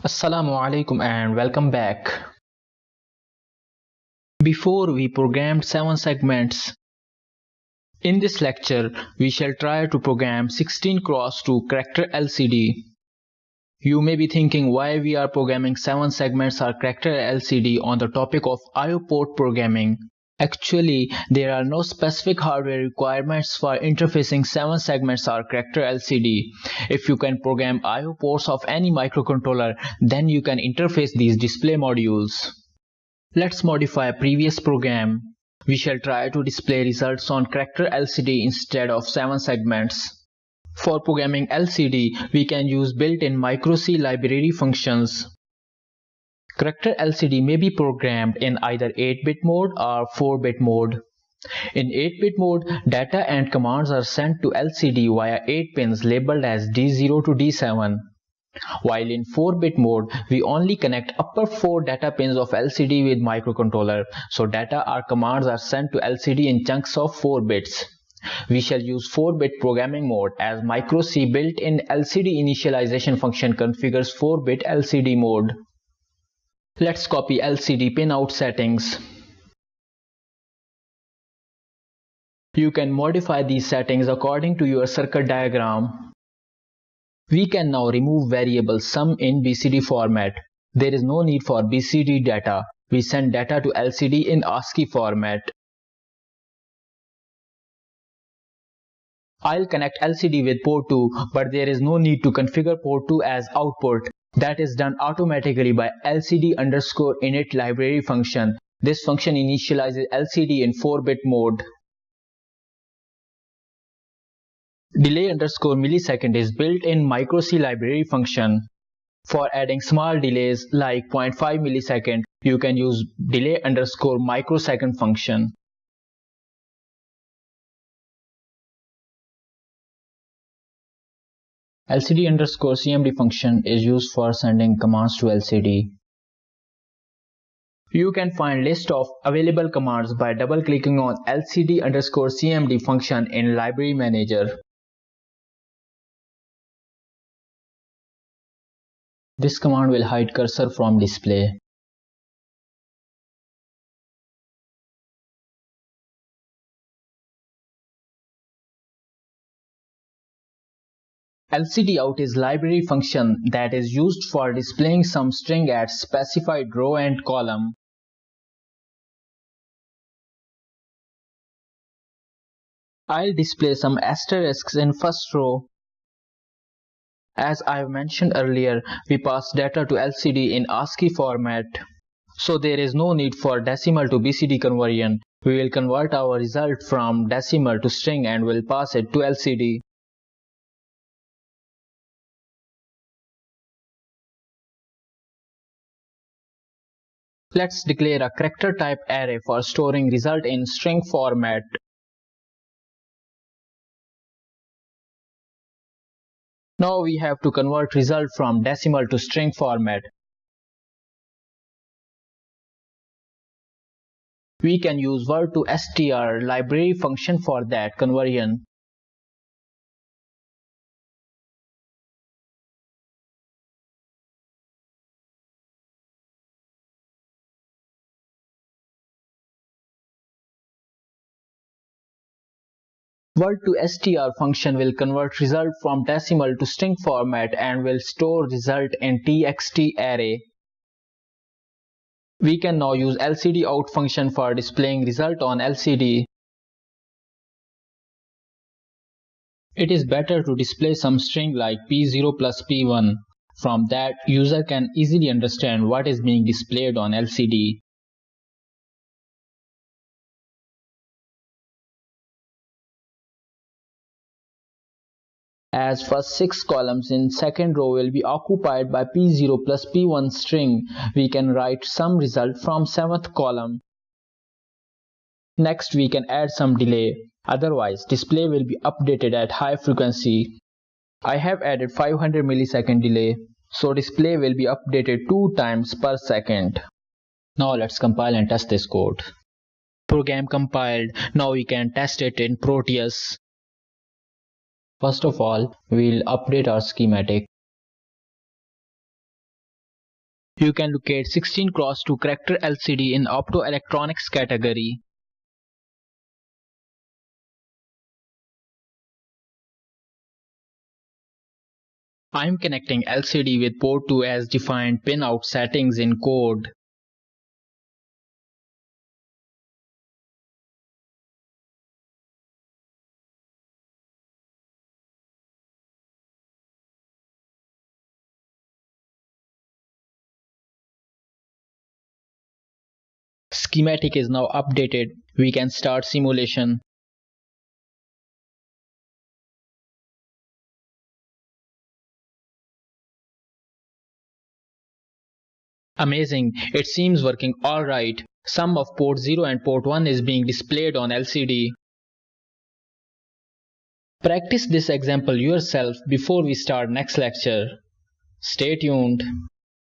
Assalamu alaikum and welcome back. Before we programmed 7 segments. In this lecture, we shall try to program 16 cross to character LCD. You may be thinking why we are programming 7 segments or character LCD on the topic of I/O port programming. Actually, there are no specific hardware requirements for interfacing 7 segments or character LCD. If you can program I/O ports of any microcontroller, then you can interface these display modules. Let's modify a previous program. We shall try to display results on character LCD instead of 7 segments. For programming LCD, we can use built-in microC library functions. Character LCD may be programmed in either 8-bit mode or 4-bit mode. In 8-bit mode, data and commands are sent to LCD via 8 pins labeled as D0 to D7. While in 4-bit mode, we only connect upper 4 data pins of LCD with microcontroller, so data or commands are sent to LCD in chunks of 4 bits. We shall use 4-bit programming mode as microC built-in LCD initialization function configures 4-bit LCD mode. Let's copy LCD pinout settings. You can modify these settings according to your circuit diagram. We can now remove variable sum in BCD format. There is no need for BCD data. We send data to LCD in ASCII format. I'll connect LCD with port 2, but there is no need to configure port 2 as output. That is done automatically by LCD_init library function. This function initializes LCD in 4-bit mode. Delay_millisecond is built in microC library function. For adding small delays like 0.5 millisecond, you can use delay_microsecond function. LCD_CMD function is used for sending commands to LCD. You can find list of available commands by double-clicking on LCD_CMD function in Library Manager. This command will hide cursor from display. LCD_out is library function that is used for displaying some string at specified row and column. I'll display some asterisks in first row. As I've mentioned earlier, we pass data to LCD in ASCII format. So there is no need for decimal to BCD conversion. We will convert our result from decimal to string and will pass it to LCD. Let's declare a character type array for storing result in string format. Now we have to convert result from decimal to string format. We can use word2str library function for that conversion. Word2str function will convert result from decimal to string format and will store result in txt array. We can now use LCD_out function for displaying result on LCD. It is better to display some string like P0 plus P1. From that, user can easily understand what is being displayed on LCD. As first 6 columns in second row will be occupied by P0 plus P1 string, we can write some result from 7th column. Next we can add some delay, otherwise display will be updated at high frequency. I have added 500 millisecond delay, so display will be updated 2 times per second. Now let's compile and test this code. Program compiled, now we can test it in Proteus. First of all, we'll update our schematic. You can locate 16 cross 2 character LCD in optoelectronics category. I am connecting LCD with port 2 as defined pinout settings in code. Schematic is now updated. We can start simulation. Amazing, it seems working alright. Sum of port 0 and port 1 is being displayed on LCD. Practice this example yourself before we start next lecture. Stay tuned.